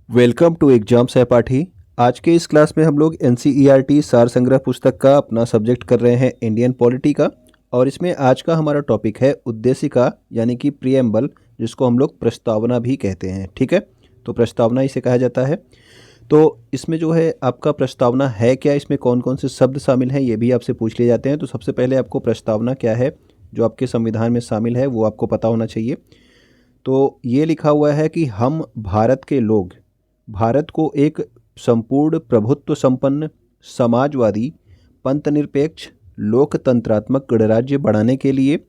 Welcome to exam सहपाठी। आज के इस क्लास में हम लोग एनसीईआरटी सार संग्रह पुस्तक का अपना सब्जेक्ट कर रहे हैं इंडियन पॉलिटी का। और इसमें आज का हमारा टॉपिक है उद्देशिका यानी कि प्रीएम्बल, जिसको हम लोग प्रस्तावना भी कहते हैं। ठीक है, तो प्रस्तावना इसे कहा जाता है। तो इसमें जो है आपका प्रस्तावना है क्या, इसमें कौन कौन से शब्द शामिल हैं ये भी आपसे पूछ लिए जाते हैं। तो सबसे पहले आपको प्रस्तावना क्या है जो आपके संविधान में शामिल है वो आपको पता होना चाहिए। तो ये लिखा हुआ है कि हम भारत के लोग भारत को एक संपूर्ण प्रभुत्व संपन्न समाजवादी पंथनिरपेक्ष लोकतंत्रात्मक गणराज्य बनाने के लिए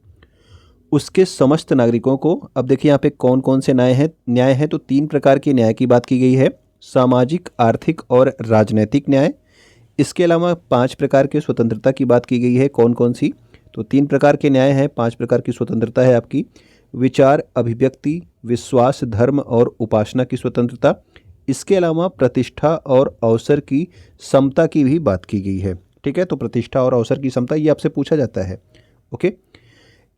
उसके समस्त नागरिकों को, अब देखिए यहाँ पे कौन कौन से न्याय हैं तो 3 प्रकार के न्याय की बात की गई है। सामाजिक, आर्थिक और राजनैतिक न्याय। इसके अलावा 5 प्रकार के स्वतंत्रता की बात की गई है। कौन कौन सी? तो 3 प्रकार के न्याय हैं, 5 प्रकार की स्वतंत्रता है आपकी। विचार, अभिव्यक्ति, विश्वास, धर्म और उपासना की स्वतंत्रता। इसके अलावा प्रतिष्ठा और अवसर की समता की भी बात की गई है। ठीक है, तो प्रतिष्ठा और अवसर की समता ये आपसे पूछा जाता है। ओके,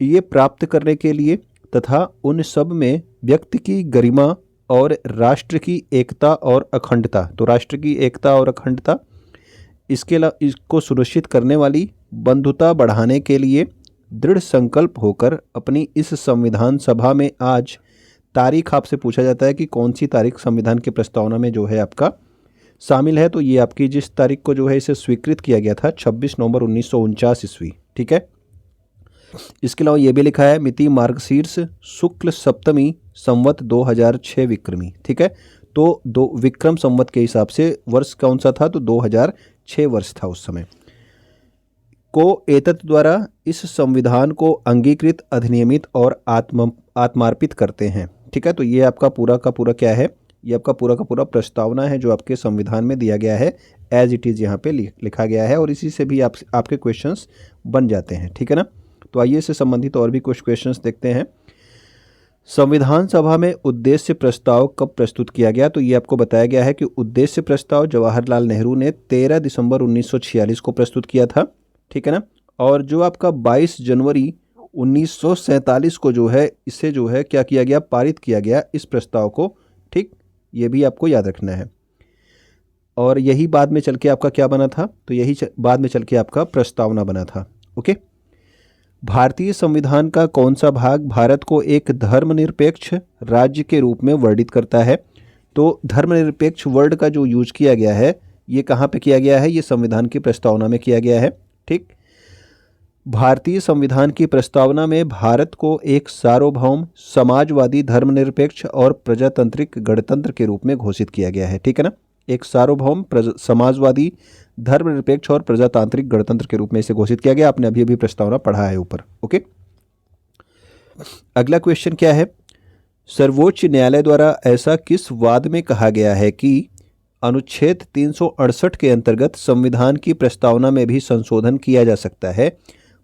ये प्राप्त करने के लिए तथा उन सब में व्यक्ति की गरिमा और राष्ट्र की एकता और अखंडता, तो राष्ट्र की एकता और अखंडता, इसके अलावा इसको सुनिश्चित करने वाली बंधुता बढ़ाने के लिए दृढ़ संकल्प होकर अपनी इस संविधान सभा में आज तारीख आपसे पूछा जाता है कि कौन सी तारीख संविधान की प्रस्तावना में जो है आपका शामिल है। तो ये आपकी जिस तारीख को जो है इसे स्वीकृत किया गया था 26 नवंबर 1949 ईस्वी। ठीक है, इसके अलावा ये भी लिखा है मिति मार्गशीर्ष शुक्ल सप्तमी संवत 2006 विक्रमी। ठीक है, तो दो विक्रम संवत के हिसाब से वर्ष कौन सा था, तो 2006 वर्ष था उस समय को एतत् द्वारा इस संविधान को अंगीकृत, अधिनियमित और आत्मार्पित करते हैं। ठीक है, तो ये आपका पूरा का पूरा क्या है, ये आपका पूरा का पूरा प्रस्तावना है जो आपके संविधान में दिया गया है, एज इट इज़ यहाँ पे लिखा गया है। और इसी से भी आपके क्वेश्चंस बन जाते हैं। ठीक है ना, तो आइए इससे संबंधित और भी कुछ क्वेश्चंस देखते हैं। संविधान सभा में उद्देश्य प्रस्ताव कब प्रस्तुत किया गया, तो ये आपको बताया गया है कि उद्देश्य प्रस्ताव जवाहरलाल नेहरू ने 13 दिसंबर 1946 को प्रस्तुत किया था। ठीक है ना, और जो आपका 22 जनवरी 1947 को जो है इसे जो है क्या किया गया, पारित किया गया इस प्रस्ताव को। ठीक, ये भी आपको याद रखना है। और यही बाद में चल के आपका क्या बना था, तो यही बाद में चल के आपका प्रस्तावना बना था। ओके, भारतीय संविधान का कौन सा भाग भारत को एक धर्मनिरपेक्ष राज्य के रूप में वर्णित करता है? तो धर्मनिरपेक्ष वर्ड का जो यूज किया गया है ये कहाँ पे किया गया है, ये संविधान की प्रस्तावना में किया गया है। ठीक, भारतीय संविधान की प्रस्तावना में भारत को एक सार्वभौम समाजवादी धर्मनिरपेक्ष और प्रजातांत्रिक गणतंत्र के रूप में घोषित किया गया है। ठीक है ना, एक सार्वभौम समाजवादी धर्मनिरपेक्ष और प्रजातांत्रिक गणतंत्र के रूप में इसे घोषित किया गया। आपने अभी अभी प्रस्तावना पढ़ा है ऊपर। ओके, अगला क्वेश्चन क्या है, सर्वोच्च न्यायालय द्वारा ऐसा किस वाद में कहा गया है कि अनुच्छेद 368 के अंतर्गत संविधान की प्रस्तावना में भी संशोधन किया जा सकता है,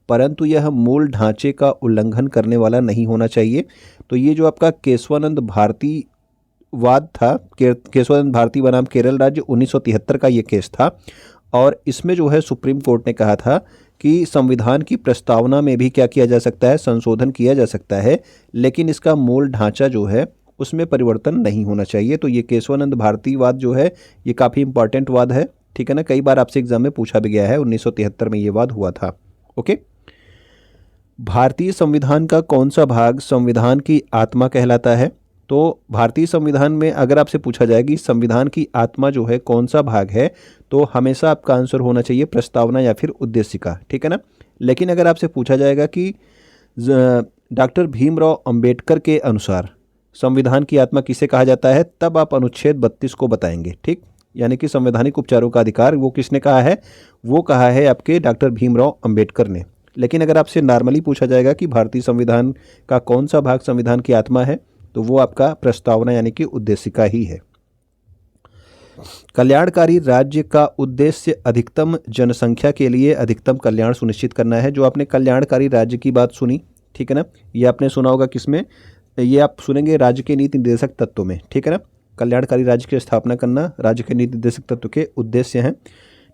परंतु यह मूल ढांचे का उल्लंघन करने वाला नहीं होना चाहिए। तो ये जो आपका केशवानंद भारती वाद था, केशवानंद भारती बनाम केरल राज्य 1973 का ये केस था। और इसमें जो है सुप्रीम कोर्ट ने कहा था कि संविधान की प्रस्तावना में भी क्या किया जा सकता है, संशोधन किया जा सकता है, लेकिन इसका मूल ढांचा जो है उसमें परिवर्तन नहीं होना चाहिए। तो ये केशवानंद भारती वाद जो है ये काफ़ी इंपॉर्टेंट वाद है। ठीक है ना, कई बार आपसे एग्जाम में पूछा भी गया है, 1973 में ये वाद हुआ था। ओके, भारतीय संविधान का कौन सा भाग संविधान की आत्मा कहलाता है? तो भारतीय संविधान में अगर आपसे पूछा जाए कि संविधान की आत्मा जो है कौन सा भाग है, तो हमेशा आपका आंसर होना चाहिए प्रस्तावना या फिर उद्देशिका। ठीक है ना, लेकिन अगर आपसे पूछा जाएगा कि डॉक्टर भीमराव अंबेडकर के अनुसार संविधान की आत्मा किसे कहा जाता है, तब आप अनुच्छेद 32 को बताएंगे। ठीक, यानी कि संवैधानिक उपचारों का अधिकार वो किसने कहा है, वो कहा है आपके डॉक्टर भीमराव अंबेडकर ने। लेकिन अगर आपसे नॉर्मली पूछा जाएगा कि भारतीय संविधान का कौन सा भाग संविधान की आत्मा है, तो वो आपका प्रस्तावना यानी कि उद्देशिका ही है। कल्याणकारी राज्य का उद्देश्य अधिकतम जनसंख्या के लिए अधिकतम कल्याण सुनिश्चित करना है। जो आपने कल्याणकारी राज्य की बात सुनी, ठीक है ना, ये आपने सुना होगा किसमें, ये आप सुनेंगे राज्य के नीति निर्देशक तत्वों में। ठीक है ना, कल्याणकारी राज्य की स्थापना करना राज्य के नीति निर्देशक तत्व के उद्देश्य हैं।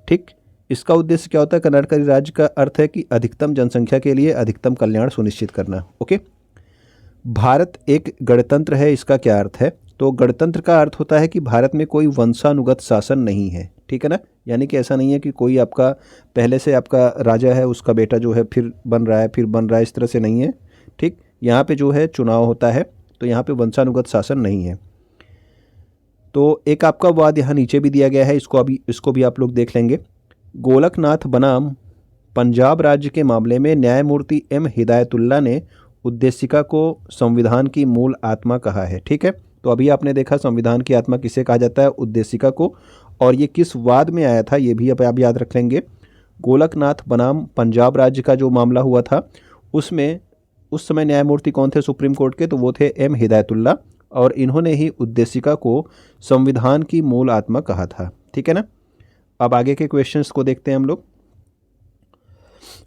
ठीक, इसका उद्देश्य क्या होता है, कल्याणकारी राज्य का अर्थ है कि अधिकतम जनसंख्या के लिए अधिकतम कल्याण सुनिश्चित करना। ओके, भारत एक गणतंत्र है, इसका क्या अर्थ है, तो गणतंत्र का अर्थ होता है कि भारत में कोई वंशानुगत शासन नहीं है, ठीक है ना। यानी कि ऐसा नहीं है कि कोई आपका पहले से आपका राजा है, उसका बेटा जो है फिर बन रहा है फिर बन रहा है, इस तरह से नहीं है, ठीक। यहाँ पे जो है चुनाव होता है, तो यहाँ पे वंशानुगत शासन नहीं है। तो एक आपका वाद यहाँ नीचे भी दिया गया है, इसको भी आप लोग देख लेंगे। गोलकनाथ बनाम पंजाब राज्य के मामले में न्यायमूर्ति एम हिदायतुल्ला ने उद्देशिका को संविधान की मूल आत्मा कहा है, ठीक है। तो अभी आपने देखा संविधान की आत्मा किसे कहा जाता है, उद्देशिका को। और ये किस वाद में आया था ये भी आप याद रख लेंगे। गोलकनाथ बनाम पंजाब राज्य का जो मामला हुआ था उसमें उस समय न्यायमूर्ति कौन थे सुप्रीम कोर्ट के, तो वो थे एम हिदायतुल्ला, और इन्होंने ही उद्देशिका को संविधान की मूल आत्मा कहा था, ठीक है ना। अब आगे के क्वेश्चंस को देखते हैं हम लोग।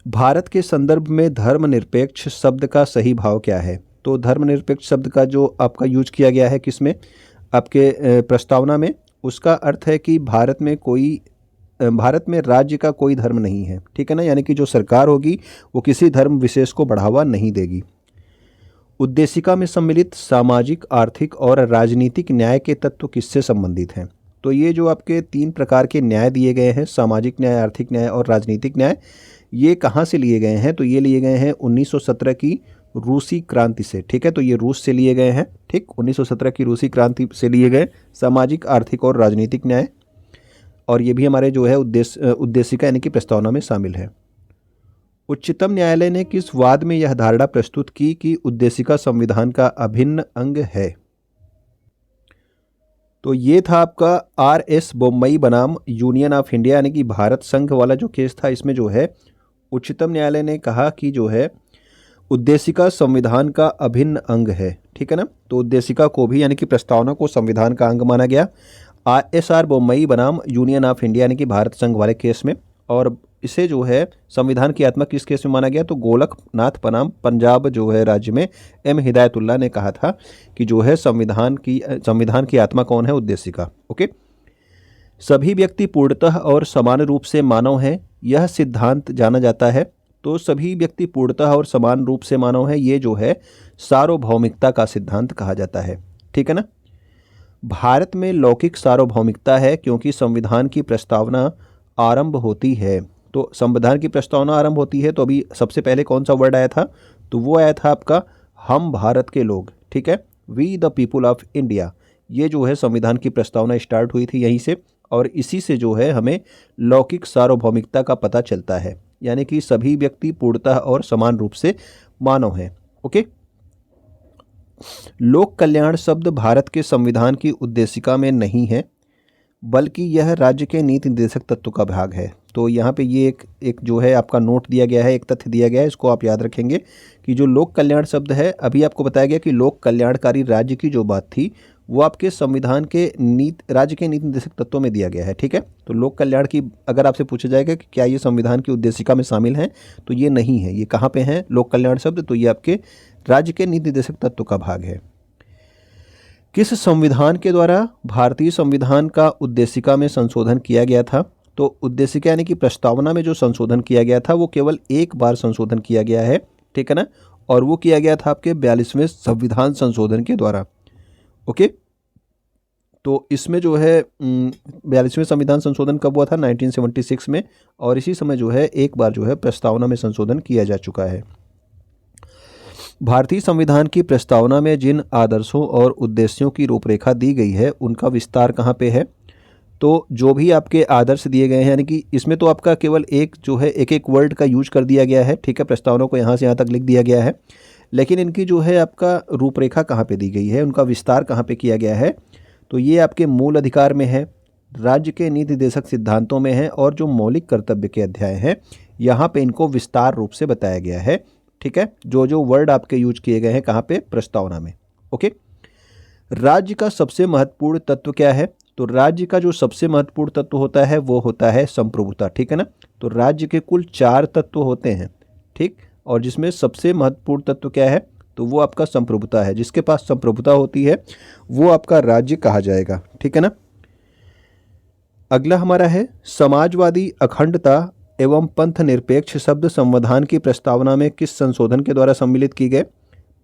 भारत के संदर्भ में धर्मनिरपेक्ष शब्द का सही भाव क्या है। तो धर्मनिरपेक्ष शब्द का जो आपका यूज किया गया है किसमें, आपके प्रस्तावना में, उसका अर्थ है कि भारत में राज्य का कोई धर्म नहीं है, ठीक है ना। यानी कि जो सरकार होगी वो किसी धर्म विशेष को बढ़ावा नहीं देगी। उद्देशिका में सम्मिलित सामाजिक, आर्थिक और राजनीतिक न्याय के तत्व किससे संबंधित हैं। तो ये जो आपके 3 प्रकार के न्याय दिए गए हैं, सामाजिक न्याय, आर्थिक न्याय और राजनीतिक न्याय, ये कहाँ से लिए गए हैं, तो ये लिए गए हैं 1917 की रूसी क्रांति से, ठीक है। तो ये रूस से लिए गए हैं, ठीक। 1917 की रूसी क्रांति से लिए गए सामाजिक, आर्थिक और राजनीतिक न्याय, और ये भी हमारे जो है उद्देशिका यानी कि प्रस्तावना में शामिल है। उच्चतम न्यायालय ने किस वाद में यह धारणा प्रस्तुत की कि उद्देशिका संविधान का अभिन्न अंग है। तो ये था आपका RS बोम्मई बनाम यूनियन ऑफ इंडिया यानी कि भारत संघ वाला जो केस था। इसमें जो है उच्चतम न्यायालय ने कहा कि जो है उद्देशिका संविधान का अभिन्न अंग है, ठीक है ना। तो उद्देशिका को भी यानी कि प्रस्तावना को संविधान का अंग माना गया SR बोम्मई बनाम यूनियन ऑफ इंडिया यानी कि भारत संघ वाले केस में। और इसे जो है संविधान की आत्मा किस केस में माना गया, तो गोलकनाथ बनाम पंजाब जो है राज्य में एम हिदायतुल्ला ने कहा था कि जो है संविधान की आत्मा कौन है, उद्देशिका। ओके। सभी व्यक्ति पूर्णतः और समान रूप से मानव हैं, यह सिद्धांत जाना जाता है। तो सभी व्यक्ति पूर्णतः और समान रूप से मानव है, ये जो है सार्वभौमिकता का सिद्धांत कहा जाता है, ठीक है ना। भारत में लौकिक सार्वभौमिकता है क्योंकि संविधान की प्रस्तावना आरंभ होती है। तो संविधान की प्रस्तावना आरंभ होती है, तो अभी सबसे पहले कौन सा वर्ड आया था, तो वो आया था आपका हम भारत के लोग, ठीक है, we the people of India. ये जो है संविधान की प्रस्तावना स्टार्ट हुई थी यहीं से, और इसी से जो है हमें लौकिक सार्वभौमिकता का पता चलता है, यानी कि सभी व्यक्ति पूर्णतः और समान रूप से मानव हैं। ओके। लोक कल्याण शब्द भारत के संविधान की उद्देशिका में नहीं है, बल्कि यह राज्य के नीति निर्देशक तत्व का भाग है। तो यहाँ पे ये एक जो है आपका नोट दिया गया है, एक तथ्य दिया गया है, इसको आप याद रखेंगे कि जो लोक कल्याण शब्द है, अभी आपको बताया गया कि लोक कल्याणकारी राज्य की जो बात थी वो आपके संविधान के राज्य के नीति निर्देशक तत्वों में दिया गया है, ठीक है। तो लोक कल्याण की अगर आपसे पूछा जाएगा कि क्या ये संविधान की उद्देशिका में शामिल हैं, तो ये नहीं है। ये कहाँ पे हैं लोक कल्याण शब्द, तो ये आपके राज्य के नीति निर्देशक तत्व का भाग है। किस संविधान के द्वारा भारतीय संविधान का उद्देशिका में संशोधन किया गया था। तो उद्देशिका यानी कि प्रस्तावना में जो संशोधन किया गया था वो केवल एक बार संशोधन किया गया है, ठीक है ना, और वो किया गया था आपके 42वें संविधान संशोधन के द्वारा। ओके। तो इसमें जो है 42वें संविधान संशोधन कब हुआ था, 1976 में, और इसी समय जो है एक बार जो है प्रस्तावना में संशोधन किया जा चुका है। भारतीय संविधान की प्रस्तावना में जिन आदर्शों और उद्देश्यों की रूपरेखा दी गई है उनका विस्तार कहाँ पे है। तो जो भी आपके आदर्श दिए गए हैं, यानी कि इसमें तो आपका केवल एक जो है एक वर्ड का यूज कर दिया गया है, ठीक है, प्रस्तावना को यहाँ से यहाँ तक लिख दिया गया है, लेकिन इनकी जो है आपका रूपरेखा कहाँ पे दी गई है, उनका विस्तार कहाँ पे किया गया है। तो ये आपके मूल अधिकार में है, राज्य के नीति निर्देशक सिद्धांतों में है, और जो मौलिक कर्तव्य के अध्याय हैं यहाँ पे इनको विस्तार रूप से बताया गया है, ठीक है। जो वर्ड आपके यूज किए गए हैं कहाँ पे, प्रस्तावना में। ओके। राज्य का सबसे महत्वपूर्ण तत्व क्या है। तो राज्य का जो सबसे महत्वपूर्ण तत्व होता है वो होता है संप्रभुता, ठीक है ना। तो राज्य के कुल 4 तत्व होते हैं, ठीक, और जिसमें सबसे महत्वपूर्ण तत्व क्या है, तो वो आपका संप्रभुता है। जिसके पास संप्रभुता होती है वो आपका राज्य कहा जाएगा, ठीक है ना। अगला हमारा है समाजवादी अखंडता एवं पंथ निरपेक्ष शब्द संविधान की प्रस्तावना में किस संशोधन के द्वारा सम्मिलित की गए।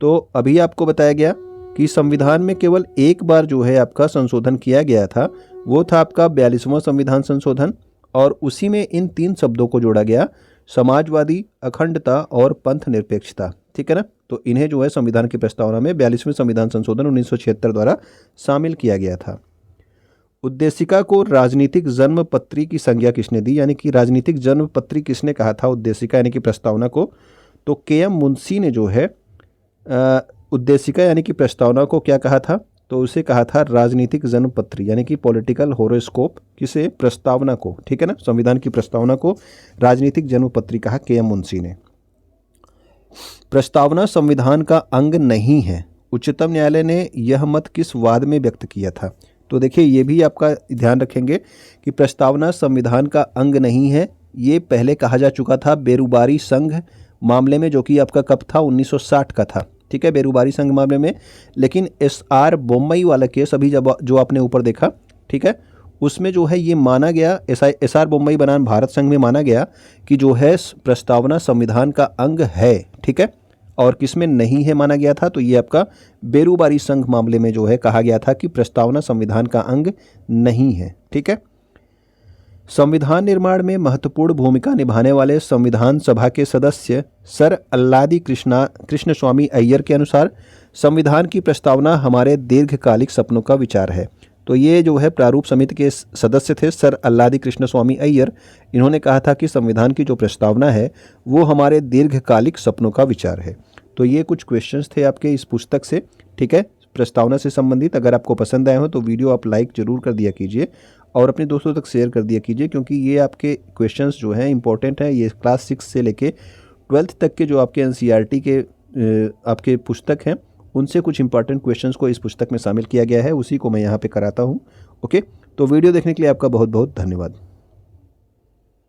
तो अभी आपको बताया गया कि संविधान में केवल एक बार जो है आपका संशोधन किया गया था, वो था आपका 42वां संविधान संशोधन, और उसी में इन 3 शब्दों को जोड़ा गया, समाजवादी, अखंडता और पंथ निरपेक्षता। ठीक है ना। तो इन्हें जो है संविधान की प्रस्तावना में 42वें संविधान संशोधन 1976 द्वारा शामिल किया गया था। उद्देशिका को राजनीतिक जन्मपत्री की संज्ञा किसने दी, यानी कि राजनीतिक जन्मपत्री किसने कहा था उद्देशिका यानी कि प्रस्तावना को? तो के.एम. मुंशी ने जो है उद्देशिका यानी कि प्रस्तावना को क्या कहा था? तो उसे कहा था राजनीतिक जन्मपत्री यानी कि पॉलिटिकल होरोस्कोप। किसे? प्रस्तावना को। ठीक है ना। संविधान की प्रस्तावना को राजनीतिक जन्मपत्री कहा के.एम. मुंशी ने। प्रस्तावना संविधान का अंग नहीं है, उच्चतम न्यायालय ने यह मत किस वाद में व्यक्त किया था? तो देखिए ये भी आपका ध्यान रखेंगे कि प्रस्तावना संविधान का अंग नहीं है, ये पहले कहा जा चुका था बेरुबारी संघ मामले में, जो कि आपका कब था? 1960 का था। ठीक है, बेरुबारी संघ मामले में। लेकिन एस.आर. बोम्मई वाला केस अभी जब जो आपने ऊपर देखा, ठीक है, उसमें जो है ये माना गया, एस.आर. बोम्मई बनाम भारत संघ में माना गया कि जो है प्रस्तावना संविधान का अंग है। ठीक है, और किसमें नहीं है माना गया था? तो ये आपका बेरुबारी संघ मामले में जो है कहा गया था कि प्रस्तावना संविधान का अंग नहीं है। ठीक है। संविधान निर्माण में महत्वपूर्ण भूमिका निभाने वाले संविधान सभा के सदस्य सर अल्लादी कृष्ण स्वामी अय्यर के अनुसार संविधान की प्रस्तावना हमारे दीर्घकालिक सपनों का विचार है। तो ये जो है प्रारूप समिति के सदस्य थे सर अल्लादी कृष्ण स्वामी अय्यर। इन्होंने कहा था कि संविधान की जो प्रस्तावना है वो हमारे दीर्घकालिक सपनों का विचार है। तो ये कुछ क्वेश्चंस थे आपके इस पुस्तक से। ठीक है, प्रस्तावना से संबंधित। अगर आपको पसंद आए हो तो वीडियो आप लाइक जरूर कर दिया कीजिए और अपने दोस्तों तक शेयर कर दिया कीजिए, क्योंकि ये आपके क्वेश्चंस जो हैं इंपॉर्टेंट है। ये क्लास 6 से लेके 12th तक के जो आपके एनसीईआरटी के आपके पुस्तक हैं उनसे कुछ इंपॉर्टेंट क्वेश्चंस को इस पुस्तक में शामिल किया गया है, उसी को मैं यहाँ पे कराता हूँ। ओके, तो वीडियो देखने के लिए आपका बहुत बहुत धन्यवाद।